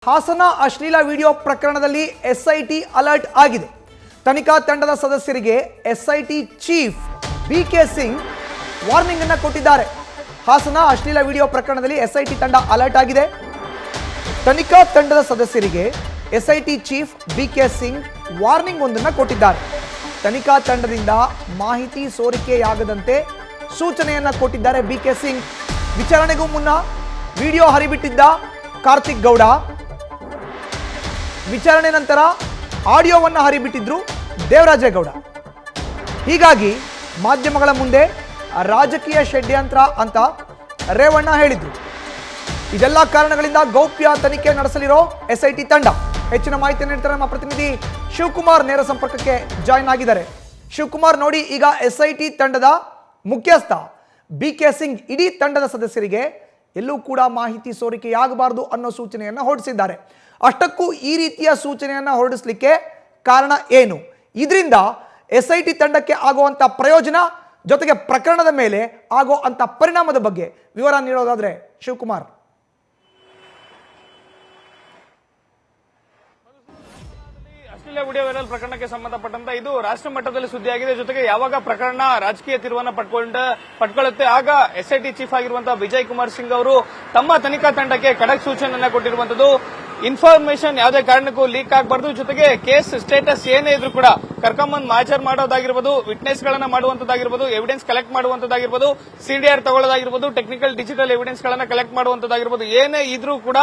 ಹಾಸನ ಅಶ್ಲೀಲ ವಿಡಿಯೋ ಪ್ರಕರಣದಲ್ಲಿ SIT alert ಆಗಿದೆ. ತನಿಖಾ ತಂಡದ ಸದಸ್ಯರಿಗೆ SIT chief B K Singh warning ಅನ್ನು ಕೊಟ್ಟಿದ್ದಾರೆ. ಹಾಸನ ಅಶ್ಲೀಲ ವಿಡಿಯೋ ಪ್ರಕರಣದಲ್ಲಿ ಎಸ್ಐಟಿ ತಂಡ ಅಲರ್ಟ್ ಆಗಿದೆ. ತನಿಖಾ ತಂಡದ ಸದಸ್ಯರಿಗೆ SIT chief B K Singh warning ಒಂದನ್ನು ಕೊಟ್ಟಿದ್ದಾರೆ. ತನಿಖಾ ತಂಡದಿಂದ ಮಾಹಿತಿ ಸೋರಿಕೆಯಾಗದಂತೆ ಸೂಚನೆಯನ್ನ ಕೊಟ್ಟಿದ್ದಾರೆ ಬಿಕೆ ಸಿಂಗ್. ವಿಚಾರಣೆಗೂ ಮುನ್ನ ವಿಡಿಯೋ ಹರಿಬಿಟ್ಟಿದ್ದ ಕಾರ್ತಿಕ್ ಗೌಡ ವಿಚಾರಣೆ ನಂತರ ಆಡಿಯೋವನ್ನು ಹರಿಬಿಟ್ಟಿದ್ರು ದೇವರಾಜೇಗೌಡ. ಹೀಗಾಗಿ ಮಾಧ್ಯಮಗಳ ಮುಂದೆ ರಾಜಕೀಯ ಷಡ್ಯಂತ್ರ ಅಂತ ರೇವಣ್ಣ ಹೇಳಿದ್ರು. ಇದೆಲ್ಲ ಕಾರಣಗಳಿಂದ ಗೌಪ್ಯ ತನಿಖೆ ನಡೆಸಲಿರೋ ಎಸ್ಐಟಿ ತಂಡ. ಹೆಚ್ಚಿನ ಮಾಹಿತಿ ನೀಡ್ತಾರೆ ನಮ್ಮ ಪ್ರತಿನಿಧಿ ಶಿವಕುಮಾರ್, ನೇರ ಸಂಪರ್ಕಕ್ಕೆ ಜಾಯಿನ್ ಆಗಿದ್ದಾರೆ. ಶಿವಕುಮಾರ್, ನೋಡಿ, ಈಗ ಎಸ್ಐಟಿ ತಂಡದ ಮುಖ್ಯಸ್ಥ ಬಿಕೆ ಸಿಂಗ್ ಇಡೀ ತಂಡದ ಸದಸ್ಯರಿಗೆ ಎಲ್ಲೂ ಕೂಡ ಮಾಹಿತಿ ಸೋರಿಕೆಯಾಗಬಾರದು ಅನ್ನೋ ಸೂಚನೆಯನ್ನು ಹೊರಡಿಸಿದ್ದಾರೆ. ಅಷ್ಟಕ್ಕೂ ಈ ರೀತಿಯ ಸೂಚನೆಯನ್ನು ಹೊರಡಿಸಲಿಕ್ಕೆ ಕಾರಣ ಏನು? ಇದರಿಂದ ಎಸ್ಐಟಿ ತಂಡಕ್ಕೆ ಆಗುವಂಥ ಪ್ರಯೋಜನ ಜೊತೆಗೆ ಪ್ರಕರಣದ ಮೇಲೆ ಆಗೋ ಅಂತ ಪರಿಣಾಮದ ಬಗ್ಗೆ ವಿವರ ನೀಡೋದಾದ್ರೆ ಶಿವಕುಮಾರ್. ಅಶ್ಲೀಲ ವಿಡಿಯೋ ವೈರಲ್ ಪ್ರಕರಣಕ್ಕೆ ಸಂಬಂಧಪಟ್ಟಂತ ಇದು ರಾಷ್ಟ್ರ ಮಟ್ಟದಲ್ಲಿ ಸುದ್ದಿಯಾಗಿದೆ. ಜೊತೆಗೆ ಯಾವಾಗ ಪ್ರಕರಣ ರಾಜಕೀಯ ತಿರುವನ್ನ ಪಡ್ಕೊಳ್ಳುತ್ತೆ ಆಗ ಎಸ್ಐಟಿ ಚೀಫ್ ಆಗಿರುವಂತಹ ವಿಜಯ್ ಕುಮಾರ್ ಸಿಂಗ್ ಅವರು ತಮ್ಮ ತನಿಖಾ ತಂಡಕ್ಕೆ ಖಡಕ್ ಸೂಚನೆಯನ್ನ ಕೊಟ್ಟಿರುವಂತದ್ದು. ಇನ್ಫಾರ್ಮೇಶನ್ ಯಾವುದೇ ಕಾರಣಕ್ಕೂ ಲೀಕ್ ಆಗಬಾರ್ದು, ಜೊತೆಗೆ ಕೇಸ್ ಸ್ಟೇಟಸ್ ಏನೇ ಇದ್ರೂ ಕೂಡ ಕರ್ಕೊಂಬಂದ್ ಮಾಚರ್ ಮಾಡೋದಾಗಿರ್ಬೋದು, ವಿಟ್ನೆಸ್ ಗಳನ್ನ ಮಾಡುವಂತದ್ದಾಗಿರ್ಬೋದು, ಎವಿಡೆನ್ಸ್ ಕಲೆಕ್ಟ್ ಮಾಡುವಂತದ್ದಾಗಿರ್ಬೋದು, ಸಿಡಿಆರ್ ತಗೊಳ್ಳೋದಾಗಿರ್ಬೋದು, ಟೆಕ್ನಿಕಲ್ ಡಿಜಿಟಲ್ ಎವಿಡೆನ್ಸ್ ಗಳನ್ನ ಕಲೆಕ್ಟ್ ಮಾಡುವಂತದ್ದಾಗಿರ್ಬೋದು, ಏನೇ ಇದ್ರೂ ಕೂಡ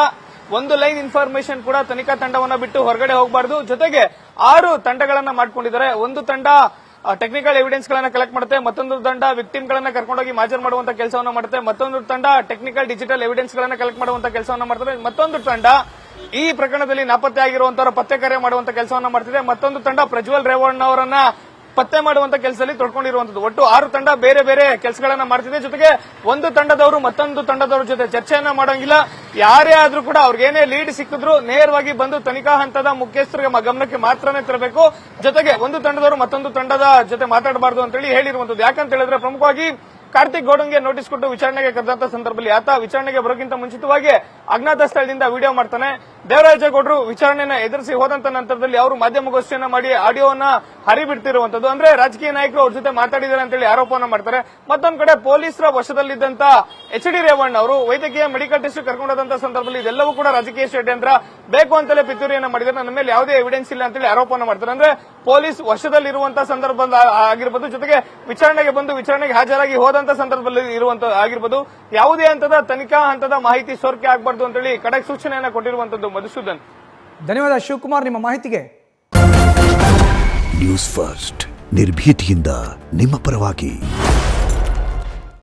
ಒಂದು ಲೈನ್ ಇನ್ಫಾರ್ಮೇಶನ್ ಕೂಡ ತನಿಖಾ ತಂಡವನ್ನ ಬಿಟ್ಟು ಹೊರಗಡೆ ಹೋಗಬಾರದು. ಜೊತೆಗೆ 6 ತಂಡಗಳನ್ನ ಮಾಡ್ಕೊಂಡಿದ್ದಾರೆ. ಒಂದು ತಂಡ ಟೆಕ್ನಿಕಲ್ ಎವಿಡೆನ್ಸ್ ಗಳನ್ನ ಕಲೆಕ್ಟ್ ಮಾಡುತ್ತೆ, ಮತ್ತೊಂದು ತಂಡ ವಿಕ್ಟಿಮ್ ಗಳನ್ನ ಕರ್ಕೊಂಡೋಗಿ ಮಾಜರ್ ಮಾಡುವಂತ ಕೆಲಸವನ್ನ ಮಾಡುತ್ತೆ, ಮತ್ತೊಂದು ತಂಡ ಟೆಕ್ನಿಕಲ್ ಡಿಜಿಟಲ್ ಎವಿಡೆನ್ಸ್ ಗಳನ್ನ ಕಲೆಕ್ಟ್ ಮಾಡುವಂತ ಕೆಲಸವನ್ನ ಮಾಡ್ತಾರೆ, ಮತ್ತೊಂದು ತಂಡ ಈ ಪ್ರಕರಣದಲ್ಲಿ ನಾಪತ್ತೆ ಆಗಿರುವಂತವರ ಪತ್ತೆ ಕಾರ್ಯ ಮಾಡುವಂತ ಕೆಲಸವನ್ನ ಮಾಡ್ತಿದೆ, ಮತ್ತೊಂದು ತಂಡ ಪ್ರಜ್ವಲ್ ರೇವಣ್ಣ ಅವರನ್ನ ಪತ್ತೆ ಮಾಡುವಂತ ಕೆಲಸದಲ್ಲಿ ತೊಡ್ಕೊಂಡಿರುವಂತದ್ದು. ಒಟ್ಟು 6 ತಂಡ ಬೇರೆ ಬೇರೆ ಕೆಲಸಗಳನ್ನ ಮಾಡ್ತಿದೆ. ಜೊತೆಗೆ ಒಂದು ತಂಡದವರು ಮತ್ತೊಂದು ತಂಡದವರ ಜೊತೆ ಚರ್ಚೆಯನ್ನ ಮಾಡೋಂಗಿಲ್ಲ. ಯಾರೇ ಆದ್ರೂ ಕೂಡ ಅವ್ರಿಗೇನೇ ಲೀಡ್ ಸಿಕ್ಕಿದ್ರು ನೇರವಾಗಿ ಬಂದು ತನಿಖಾ ಹಂತದ ಮುಖ್ಯಸ್ಥರಿಗೆ ಗಮನಕ್ಕೆ ಮಾತ್ರನೇ ತರಬೇಕು. ಜೊತೆಗೆ ಒಂದು ತಂಡದವರು ಮತ್ತೊಂದು ತಂಡದ ಜೊತೆ ಮಾತಾಡಬಾರದು ಅಂತ ಹೇಳಿ ಹೇಳಿರುವಂತದ್ದು. ಯಾಕಂತ ಹೇಳಿದ್ರೆ ಪ್ರಮುಖವಾಗಿ ಕಾರ್ತಿಕ್ ಗೌಡಂಗೆ ನೋಟಿಸ್ ಕೊಟ್ಟು ವಿಚಾರಣೆಗೆ ಕರೆದಂತ ಸಂದರ್ಭದಲ್ಲಿ ಆತ ವಿಚಾರಣೆಗೆ ಬರೋಕ್ಕಿಂತ ಮುಂಚಿತವಾಗಿ ಅಜ್ಞಾತ ಸ್ಥಳದಿಂದ ವಿಡಿಯೋ ಮಾಡ್ತಾನೆ. ದೇವರಾಜೇಗೌಡರು ವಿಚಾರಣೆನ ಎದುರಿಸಿ ಹೋದಂತ ನಂತರದಲ್ಲಿ ಅವರು ಮಾಧ್ಯಮಗೋಷ್ಠಿಯನ್ನ ಮಾಡಿ ಆಡಿಯೋವನ್ನ ಹರಿಬಿಡ್ತಿರುವಂತದ್ದು. ಅಂದ್ರೆ ರಾಜಕೀಯ ನಾಯಕರು ಅವ್ರ ಜೊತೆ ಮಾತಾಡಿದ್ದಾರೆ ಅಂತ ಹೇಳಿ ಆರೋಪವನ್ನ ಮಾಡ್ತಾರೆ. ಮತ್ತೊಂದು ಕಡೆ ಪೊಲೀಸರ ವಶದಲ್ಲಿದ್ದಂತ ಎಚ್.ಡಿ. ರೇವಣ್ಣ ಅವರು ವೈದ್ಯಕೀಯ ಮೆಡಿಕಲ್ ಟೆಸ್ಟ್ ಕರ್ಕೊಂಡೋದಂತ ಸಂದರ್ಭದಲ್ಲಿ ಇದೆಲ್ಲವೂ ಕೂಡ ರಾಜಕೀಯ ಷಡ್ಯಂತ್ರ, ಬೇಕು ಅಂತಲೇ ಪಿತೂರಿಯನ್ನ ಮಾಡಿದ್ದಾರೆ, ನನ್ನ ಮೇಲೆ ಯಾವುದೇ ಎವಿಡೆನ್ಸ್ ಇಲ್ಲ ಅಂತ ಹೇಳಿ ಆರೋಪವನ್ನ ಮಾಡ್ತಾರೆ. ಅಂದ್ರೆ ಪೊಲೀಸ್ ವಶದಲ್ಲಿರುವಂತಹ ಸಂದರ್ಭ ಆಗಿರ್ಬೋದು, ಜೊತೆಗೆ ವಿಚಾರಣೆಗೆ ಬಂದು ವಿಚಾರಣೆಗೆ ಹಾಜರಾಗಿ ಹೋದಂತ ಸಂದರ್ಭದಲ್ಲಿ ಇರುವಂತಹ ಆಗಿರ್ಬೋದು, ಯಾವುದೇ ಹಂತದ ತನಿಖಾ ಹಂತದ ಮಾಹಿತಿ ಸೋರಿಕೆ ಆಗಬಾರದು ಅಂತ ಹೇಳಿ ಖಡಕ್ ಸೂಚನೆಯನ್ನ ಕೊಟ್ಟಿರುವಂತದ್ದು. ಮಧುಸೂದನ್, ಧನ್ಯವಾದ ಶಿವಕುಮಾರ್ ನಿಮ್ಮ ಮಾಹಿತಿಗೆ. ನ್ಯೂಸ್ ಫಸ್ಟ್, ನಿರ್ಭೀತಿಯಿಂದ ನಿಮ್ಮ ಪರವಾಗಿ.